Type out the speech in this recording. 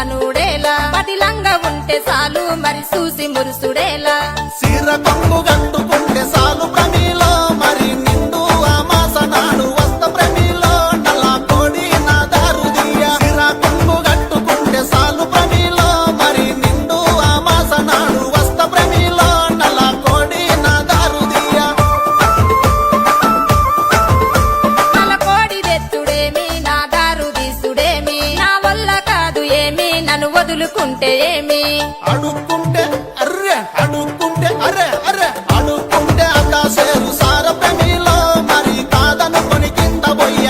నూడేలా పదిలంగా ఉంటే చాలు మరి చూసి మురుసుడేలా సీర కొంగు కట్టుకుంటే సాలు ప్రమిలో మరి నిండు అమాస నాడు వస్త ప్రమిలో నల్ల కోడి నా దారుదియ సీర కొంగు కట్టుకుంటే సాలు ప్రమిలో మరి నిండు అమాస నాడు వస్త ప్రమిలో నల్ల కోడి నా దారుదియ నల్ల కోడి తెచ్చుడేమి నా దారు తీసుడేమి నా వల్ల కాదు ఏమి నన్ను వదులుకుంటే ఏమి అడుక్కుంటే అర్రె అడుక్కుంటే అర్రె అర్రె అడుక్కుంటే అత్త సేరు సార ప్రమిలో మరి కాదనుకొని కింద పోయ్య